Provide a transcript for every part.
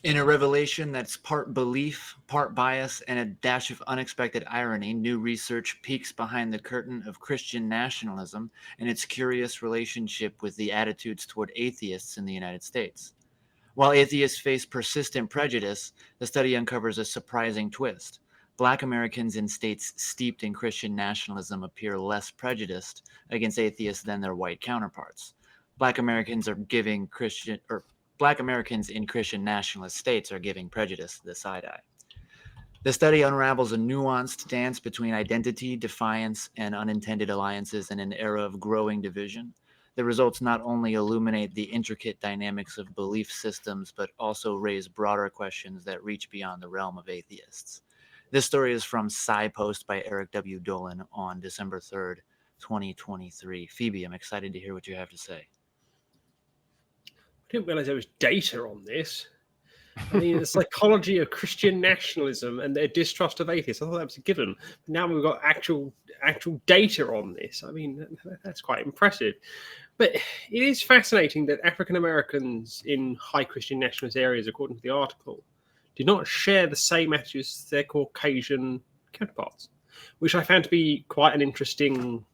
In a revelation that's part belief, part bias, and a dash of unexpected irony, new research peeks behind the curtain of Christian nationalism and its curious relationship with the attitudes toward atheists in the United States. While atheists face persistent prejudice, the study uncovers a surprising twist. Black Americans in states steeped in Christian nationalism appear less prejudiced against atheists than their white counterparts. Black Americans are giving Christian or Black Americans in Christian nationalist states are giving prejudice the side eye. The study unravels a nuanced dance between identity, defiance, and unintended alliances in an era of growing division. The results not only illuminate the intricate dynamics of belief systems, but also raise broader questions that reach beyond the realm of atheists. This story is from SciPost by Eric W. Dolan on December 3rd, 2023. Phoebe, I'm excited to hear what you have to say. I didn't realize there was data on this. I mean, the psychology of Christian nationalism and their distrust of atheists. I thought that was a given. Now we've got actual data on this. I mean, that's quite impressive. But it is fascinating that African Americans in high Christian nationalist areas, according to the article, do not share the same attitudes as their Caucasian counterparts, which I found to be quite an interesting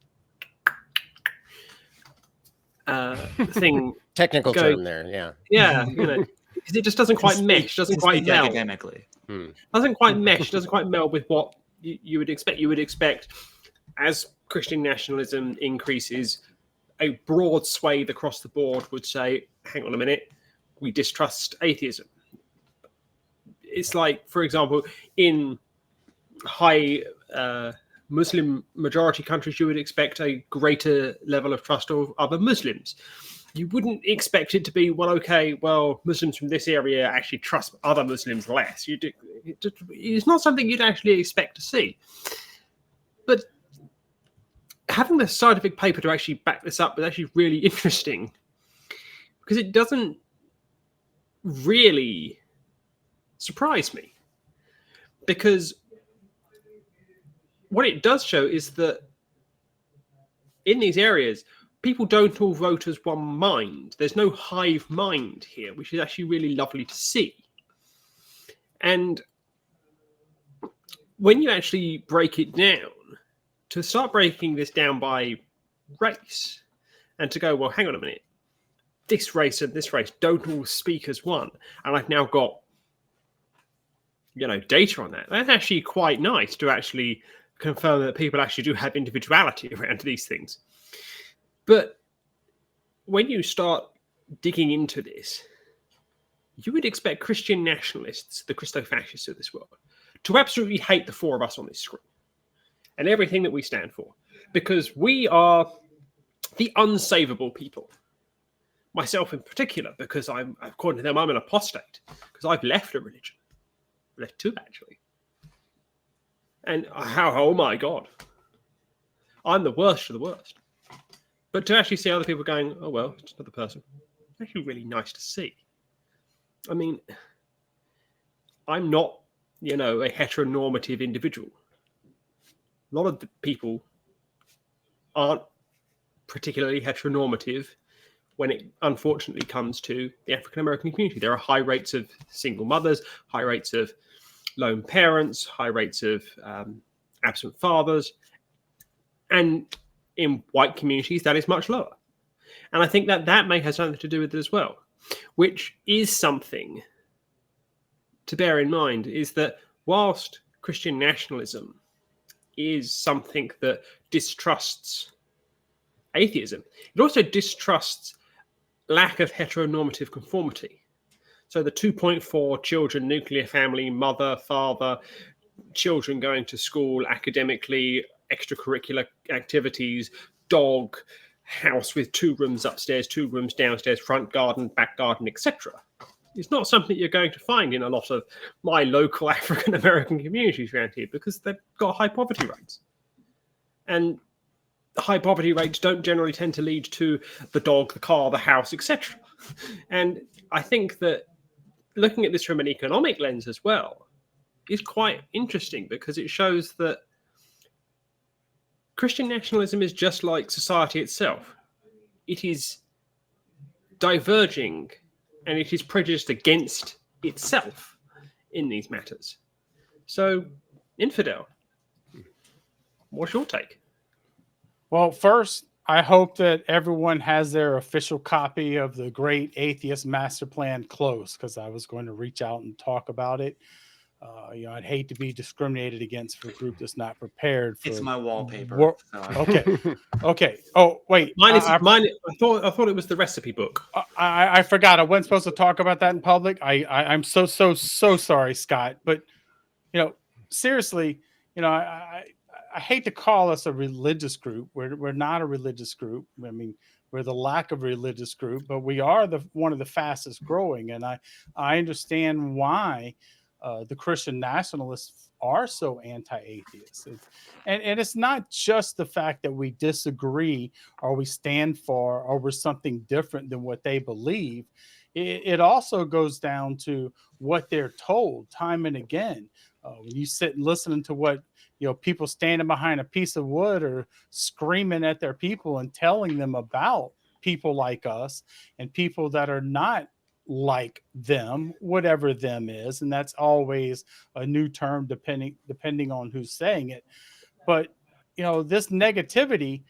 thing. Technical term there, yeah. Yeah, because it just doesn't quite mesh, doesn't quite meld. Academically. Doesn't quite mesh, doesn't quite meld with what you would expect. You would expect as Christian nationalism increases, a broad swathe across the board would say, hang on a minute, we distrust atheism. It's like, for example, in high Muslim majority countries, you would expect a greater level of trust of other Muslims. You wouldn't expect it to be, Muslims from this area actually trust other Muslims less. It's not something you'd actually expect to see. But having the scientific paper to actually back this up is actually really interesting, because it doesn't really surprise me. Because what it does show is that in these areas, people don't all vote as one mind. There's no hive mind here, which is actually really lovely to see. And when you actually break it down, to start breaking this down by race, and to go, well, hang on a minute, this race and this race don't all speak as one, and I've now got, data on that. That's actually quite nice to actually confirm that people actually do have individuality around these things. But when you start digging into this, you would expect Christian nationalists, the Christo-fascists of this world, to absolutely hate the four of us on this screen and everything that we stand for, because we are the unsavable people. Myself in particular, because according to them, I'm an apostate, because I've left a religion. Left two, actually. And oh my God, I'm the worst of the worst. But to actually see other people going, oh, well, it's another person, it's actually really nice to see. I mean, I'm not, a heteronormative individual. A lot of the people aren't particularly heteronormative when it unfortunately comes to the African American community. There are high rates of single mothers, high rates of lone parents, high rates of absent fathers. And in white communities, that is much lower. And I think that may have something to do with it as well, which is something to bear in mind, is that whilst Christian nationalism is something that distrusts atheism, it also distrusts lack of heteronormative conformity. So the 2.4 children, nuclear family, mother, father, children going to school academically, extracurricular activities, dog, house with 2 rooms upstairs, 2 rooms downstairs, front garden, back garden, etc. It's not something you're going to find in a lot of my local African American communities around here, because they've got high poverty rates. And high poverty rates don't generally tend to lead to the dog, the car, the house, etc. And I think that looking at this from an economic lens as well is quite interesting, because it shows that Christian nationalism is just like society itself. It is diverging and it is prejudiced against itself in these matters. So, Infidel, what's your take? Well, first, I hope that everyone has their official copy of the Great Atheist Master Plan close, because I was going to reach out and talk about it. I'd hate to be discriminated against for a group that's not prepared for. It's my wallpaper. Okay. Okay. Oh, wait. Mine is mine. I thought it was the recipe book. I forgot. I wasn't supposed to talk about that in public. I'm so sorry, Scott. But seriously, I hate to call us a religious group. We're not a religious group. I mean, we're the lack of religious group, but we are one of the fastest growing. And I understand why the Christian nationalists are so anti-atheist. And it's not just the fact that we disagree or we stand for or we're something different than what they believe. It also goes down to what they're told time and again. When you sit and listen to what people standing behind a piece of wood or screaming at their people and telling them about people like us and people that are not like them, whatever them is. And that's always a new term depending on who's saying it. But, this negativity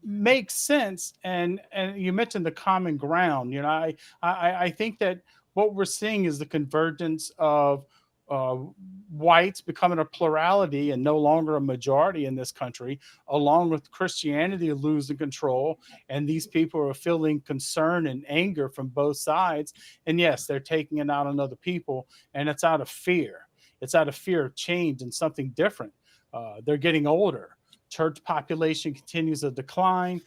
makes sense. And you mentioned the common ground. I think that what we're seeing is the convergence of whites becoming a plurality and no longer a majority in this country, along with Christianity losing control. And these people are feeling concern and anger from both sides. And yes, they're taking it out on other people. And it's out of fear. It's out of fear of change and something different. They're getting older. Church population continues to decline.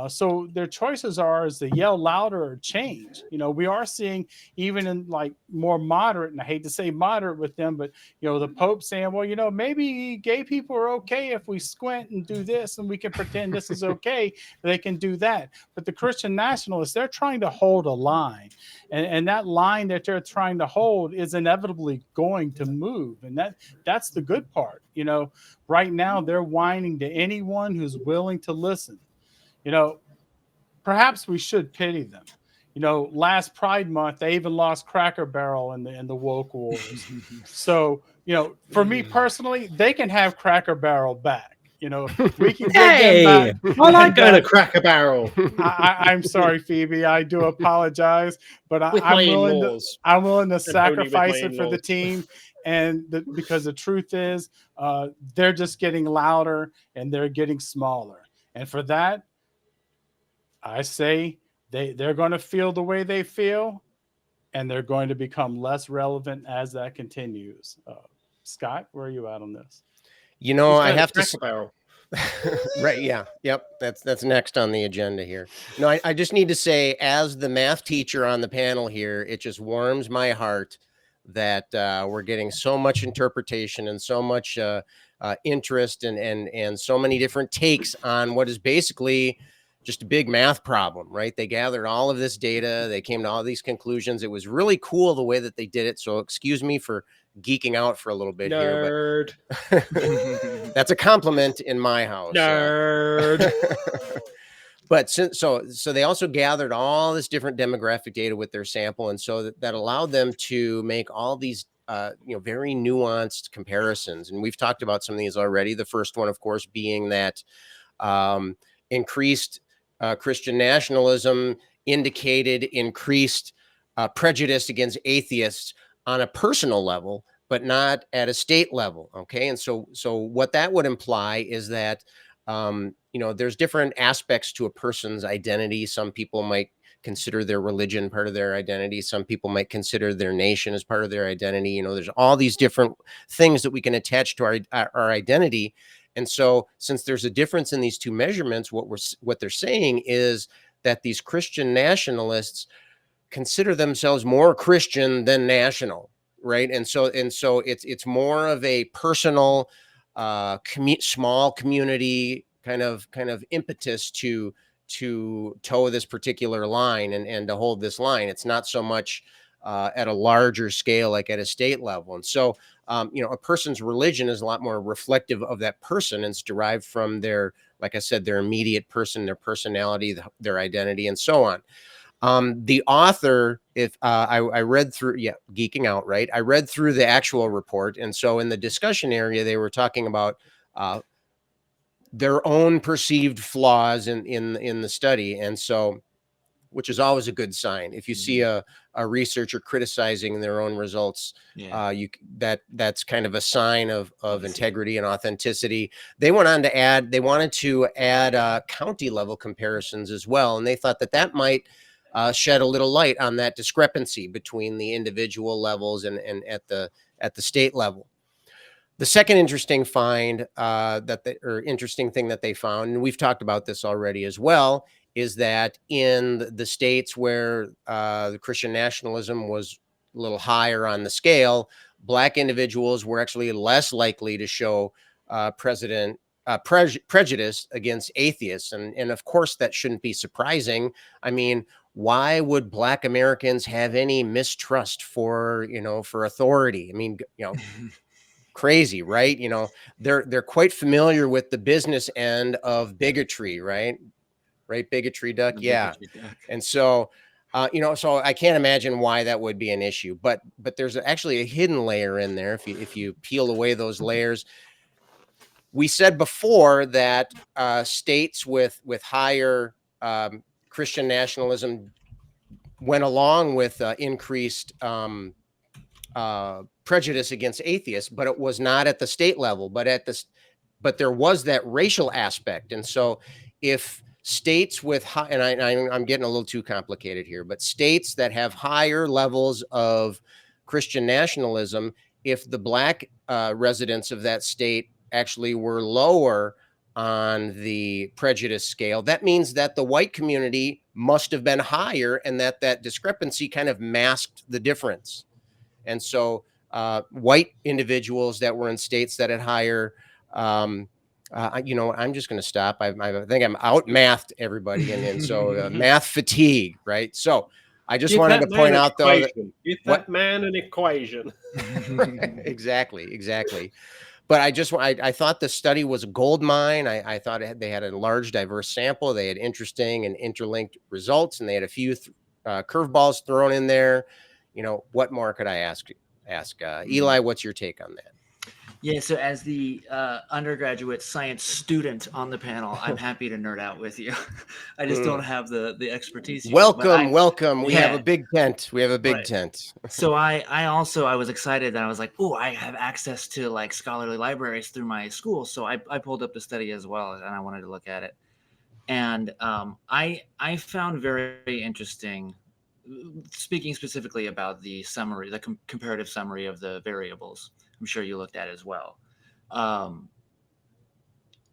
So their choices are is to yell louder or change. We are seeing even in like more moderate, and I hate to say moderate with them, but the Pope saying, well, maybe gay people are okay if we squint and do this and we can pretend this is okay. They can do that. But the Christian nationalists, they're trying to hold a line. And that line that they're trying to hold is inevitably going to move. And that's the good part. Right now they're whining to anyone who's willing to listen. Perhaps we should pity them. Last Pride Month, they even lost Cracker Barrel in the woke wars. So, for me personally, they can have Cracker Barrel back. We can get them back. I like going to Cracker Barrel. I'm sorry, Phoebe. I do apologize, but I'm willing to sacrifice it for the team. And because the truth is, they're just getting louder and they're getting smaller. And for that, I say they're going to feel the way they feel, and they're going to become less relevant as that continues. Scott, where are you at on this? I have to. Right. Yeah. Yep. That's next on the agenda here. No, I just need to say, as the math teacher on the panel here, it just warms my heart that we're getting so much interpretation and so much interest and so many different takes on what is basically just a big math problem, right? They gathered all of this data. They came to all these conclusions. It was really cool the way that they did it. So excuse me for geeking out for a little bit Nerd. Here. But that's a compliment in my house. Nerd. But so they also gathered all this different demographic data with their sample. And so that allowed them to make all these very nuanced comparisons. And we've talked about some of these already. The first one, of course, being that increased Christian nationalism indicated increased prejudice against atheists on a personal level, but not at a state level. Okay. And so what that would imply is that, there's different aspects to a person's identity. Some people might consider their religion part of their identity. Some people might consider their nation as part of their identity. There's all these different things that we can attach to our identity. And so since there's a difference in these two measurements, what they're saying is that these Christian nationalists consider themselves more Christian than national, right? And so it's more of a personal, small community kind of impetus to toe this particular line and to hold this line. It's not so much at a larger scale, like at a state level. And so, a person's religion is a lot more reflective of that person. And it's derived from their, like I said, their immediate person, their personality, their identity, and so on. The author, if I read through, geeking out, right? I read through the actual report, and so in the discussion area, they were talking about their own perceived flaws in the study, and so, which is always a good sign. If you see a researcher criticizing their own results, Yeah. that's kind of a sign of integrity and authenticity. They went on to add, they wanted to add county level comparisons as well, and they thought that might shed a little light on that discrepancy between the individual levels and at the state level. The second interesting find interesting thing that they found, and we've talked about this already as well, is that in the states where the Christian nationalism was a little higher on the scale, Black individuals were actually less likely to show prejudice against atheists. And of course, that shouldn't be surprising. I mean, why would Black Americans have any mistrust for authority? I mean, crazy, right? They're quite familiar with the business end of bigotry, right? Right, bigotry duck, The yeah. bigotry duck. And so, so I can't imagine why that would be an issue. But there's actually a hidden layer in there. If you peel away those layers, we said before that states with higher Christian nationalism went along with increased prejudice against atheists, but it was not at the state level, but there was that racial aspect. And so if states with high, and I'm getting a little too complicated here, but states that have higher levels of Christian nationalism, if the Black residents of that state actually were lower on the prejudice scale, that means that the white community must have been higher, and that discrepancy kind of masked the difference. And so white individuals that were in states that had higher, I'm just going to stop. I think I'm out mathed everybody. And so math fatigue, right? So I just wanted to point out though that give that man an equation. Exactly. But I thought the study was a gold mine. I thought they had a large, diverse sample. They had interesting and interlinked results, and they had a few curveballs thrown in there. What more could I ask? Eli, what's your take on that? Yeah, so as the undergraduate science student on the panel, I'm happy to nerd out with you. I just don't have the expertise. Welcome. We have a big tent. Tent. So I was excited that I was like, oh, I have access to like scholarly libraries through my school. So I pulled up the study as well, and I wanted to look at it. And I found very interesting, speaking specifically about the summary, the comparative summary of the variables. I'm sure you looked at as well.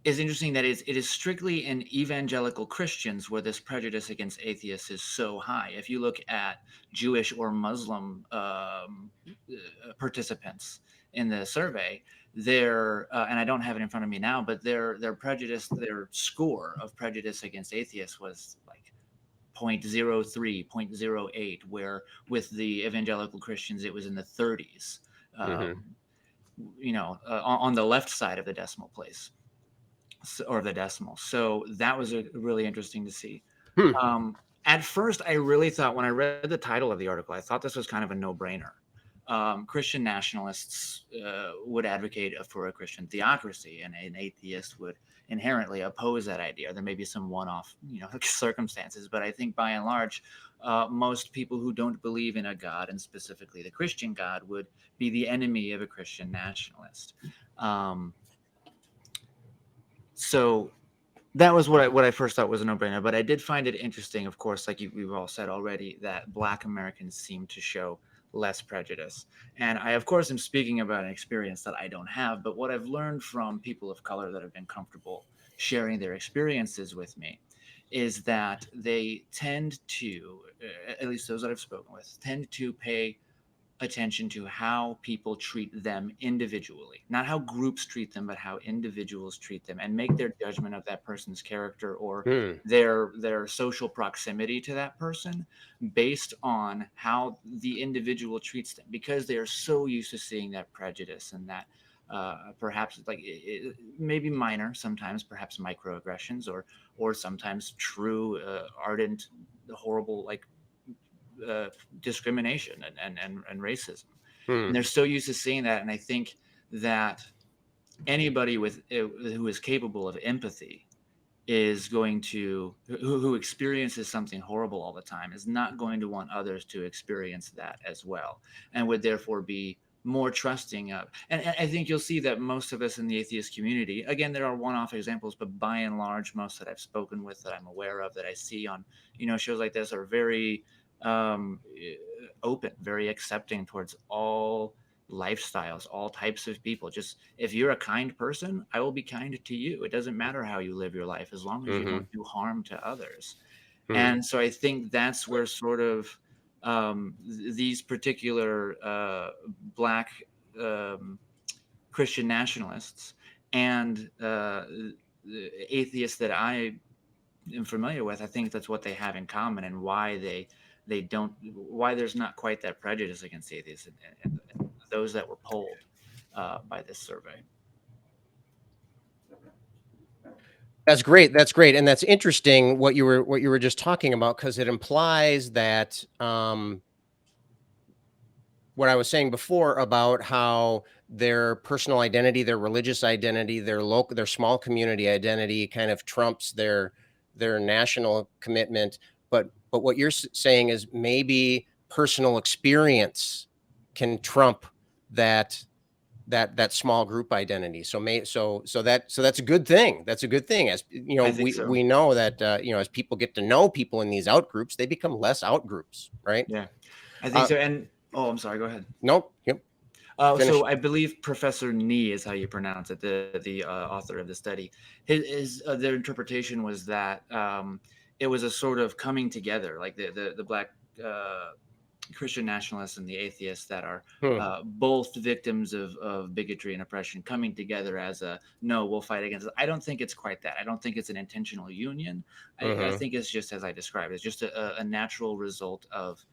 It's interesting that it is strictly in evangelical Christians where this prejudice against atheists is so high. If you look at Jewish or Muslim participants in the survey, their and I don't have it in front of me now, but their prejudice, their score of prejudice against atheists was like 0.03, 0.08, where with the evangelical Christians, it was in the 30s. On the left side of the decimal place, or the decimal. So that was really interesting to see. At first, I really thought, when I read the title of the article, I thought this was kind of a no-brainer. Christian nationalists would advocate for a Christian theocracy, and an atheist would inherently oppose that idea. There may be some one-off, circumstances, but I think by and large, most people who don't believe in a God, and specifically the Christian God, would be the enemy of a Christian nationalist. So that was what I first thought was a no-brainer. But I did find it interesting, of course, like we've all said already, that Black Americans seem to show less prejudice. And I, of course, am speaking about an experience that I don't have, but what I've learned from people of color that have been comfortable sharing their experiences with me is that they tend to, at least those that I've spoken with, tend to pay attention to how people treat them individually, not how groups treat them, but how individuals treat them, and make their judgment of that person's character or their social proximity to that person based on how the individual treats them, because they are so used to seeing that prejudice and that perhaps maybe minor, sometimes perhaps microaggressions, or sometimes true ardent horrible discrimination and racism. Hmm. And they're so used to seeing that. And I think that anybody who is capable of empathy is going to who experiences something horrible all the time is not going to want others to experience that as well, and would therefore be more trusting of. And I think you'll see that most of us in the atheist community, again, there are one-off examples, but by and large, most that I've spoken with, that I'm aware of, that I see on shows like this, are very open, very accepting towards all lifestyles, all types of people. Just, if you're a kind person, I will be kind to you. It doesn't matter how you live your life, as long as you don't do harm to others. And so I think that's where sort of these particular Black Christian nationalists and the atheists that I am familiar with, I think that's what they have in common, and why why there's not quite that prejudice against atheists and those that were polled by this survey. That's great. That's great, and that's interesting what you were just talking about, because it implies that what I was saying before about how their personal identity, their religious identity, their small community identity kind of trumps their national commitment. But what you're saying is maybe personal experience can trump that small group identity. So that's a good thing. That's a good thing. As you know, we know that as people get to know people in these out groups, they become less out groups, right? Yeah, I think so. And I'm sorry, go ahead. Nope. Yep. So I believe Professor Nee is how you pronounce it, the author of the study. Their interpretation was that it was a sort of coming together, like the Black Christian nationalists and the atheists that are both victims of bigotry and oppression, coming together as no, we'll fight against it. I don't think it's quite that. I don't think it's an intentional union. I think it's just, as I described, it's just a natural result of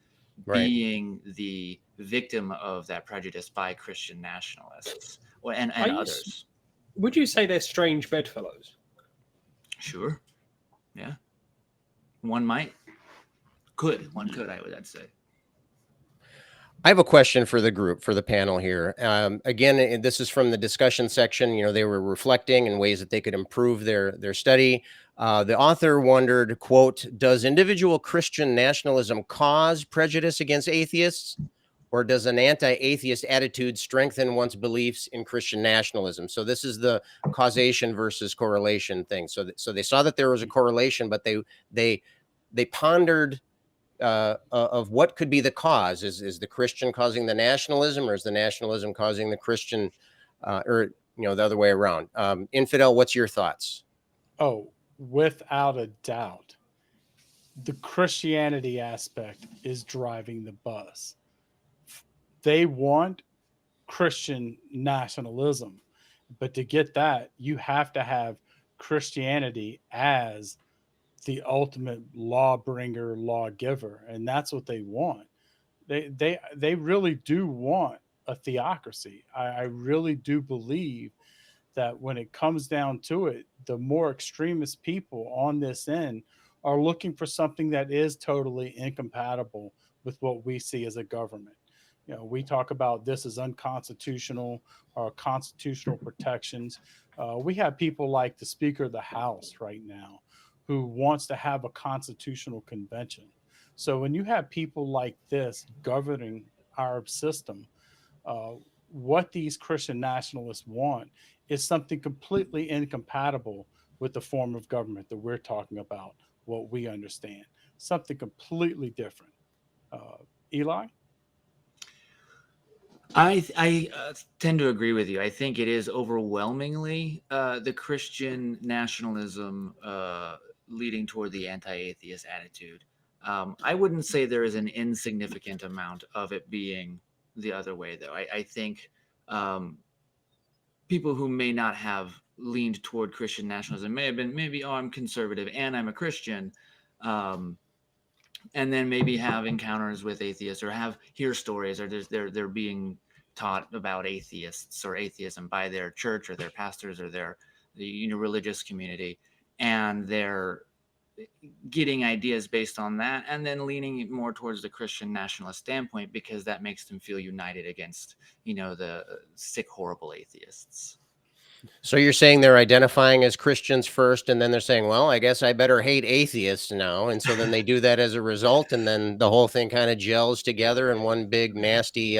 being the victim of that prejudice by Christian nationalists and others. Would you say they're strange bedfellows? Sure. Yeah. One could, I'd say. I have a question for the group, for the panel here. Again, this is from the discussion section. They were reflecting in ways that they could improve their study. The author wondered, quote, does individual Christian nationalism cause prejudice against atheists, or does an anti-atheist attitude strengthen one's beliefs in Christian nationalism? So this is the causation versus correlation thing. So they saw that there was a correlation, but they pondered of what could be the cause. Is the Christian causing the nationalism, or is the nationalism causing the Christian, or the other way around? Infidel, what's your thoughts? Oh, without a doubt, the Christianity aspect is driving the bus. They want Christian nationalism, but to get that, you have to have Christianity as the ultimate lawbringer, lawgiver, and that's what they want. They really do want a theocracy. I really do believe that when it comes down to it, the more extremist people on this end are looking for something that is totally incompatible with what we see as a government. We talk about this as unconstitutional or constitutional protections. We have people like the Speaker of the House right now, who wants to have a constitutional convention. So when you have people like this governing our system, what these Christian nationalists want is something completely incompatible with the form of government that we're talking about, what we understand. Something completely different. Eli? I tend to agree with you. I think it is overwhelmingly the Christian nationalism leading toward the anti-atheist attitude. I wouldn't say there is an insignificant amount of it being the other way, though. I think people who may not have leaned toward Christian nationalism may have been I'm conservative and I'm a Christian, and then maybe have encounters with atheists, or hear stories, or they're being taught about atheists or atheism by their church or their pastors or their religious community, and getting ideas based on that, and then leaning more towards the Christian nationalist standpoint because that makes them feel united against, the sick, horrible atheists. So you're saying they're identifying as Christians first, and then they're saying, well, I guess I better hate atheists now. And so then they do that as a result, and then the whole thing kind of gels together in one big nasty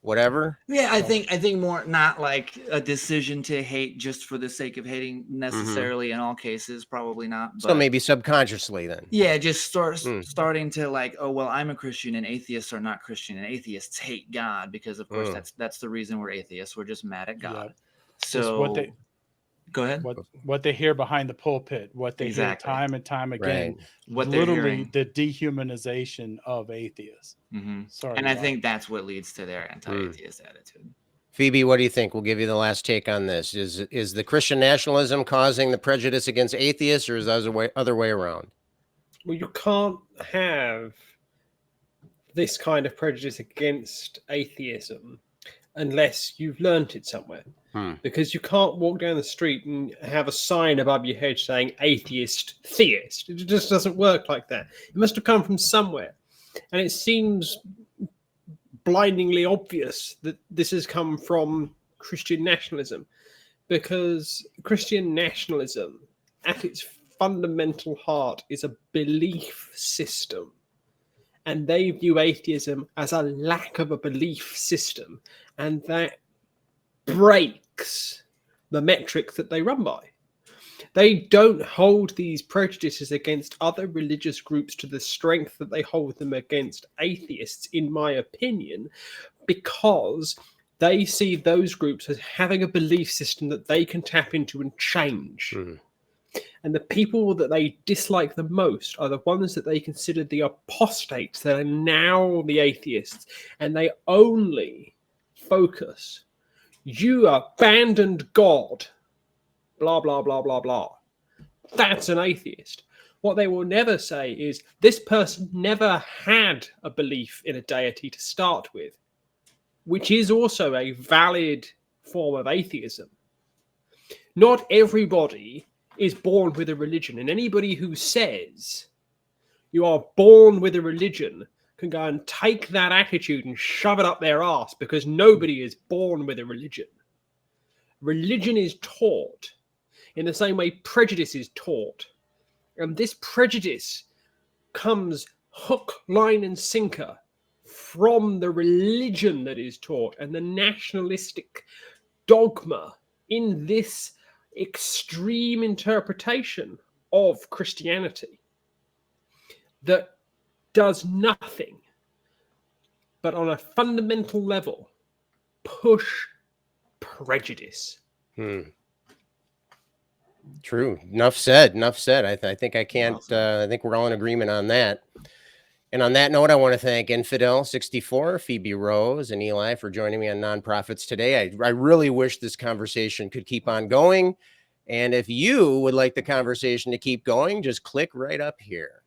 whatever. Yeah, I think more not like a decision to hate just for the sake of hating necessarily in all cases, probably not. But So maybe subconsciously then. yeah, just starting to like, oh well, I'm a Christian and atheists are not Christian, and atheists hate God because of course that's the reason we're atheists. We're just mad at God. Yep. So go ahead. What they hear behind the pulpit, what they hear time and time again, what they're literally hearing. the dehumanization of atheists. Sorry, and I think that's what leads to their anti-atheist attitude. Phoebe, what do you think? We'll give you the last take on this. Is the Christian nationalism causing the prejudice against atheists, or is that other way around? Well, you can't have this kind of prejudice against atheism unless you've learnt it somewhere. Because you can't walk down the street and have a sign above your head saying atheist, theist. It just doesn't work like that. It must have come from somewhere. And it seems blindingly obvious that this has come from Christian nationalism, because Christian nationalism at its fundamental heart is a belief system. And they view atheism as a lack of a belief system. And that breaks the metric that they run by. They don't hold these prejudices against other religious groups to the strength that they hold them against atheists, in my opinion, because they see those groups as having a belief system that they can tap into and change. And the people that they dislike the most are the ones that they consider the apostates that are now the atheists, and they only focus. You abandoned God, blah, blah, blah, blah, blah. That's an atheist. What they will never say is this person never had a belief in a deity to start with, which is also a valid form of atheism. Not everybody is born with a religion, and anybody who says you are born with a religion can go and take that attitude and shove it up their ass, because nobody is born with a religion. Religion is taught in the same way prejudice is taught. And this prejudice comes hook, line, and sinker from the religion that is taught and the nationalistic dogma in this extreme interpretation of Christianity that does nothing but on a fundamental level push prejudice. True. Enough said. I think I can't I think we're all in agreement on that. And on that note, I want to thank Infidel64, Phoebe Rose, and Eli for joining me on Nonprofits today. I really wish this conversation could keep on going. And if you would like the conversation to keep going, just click right up here.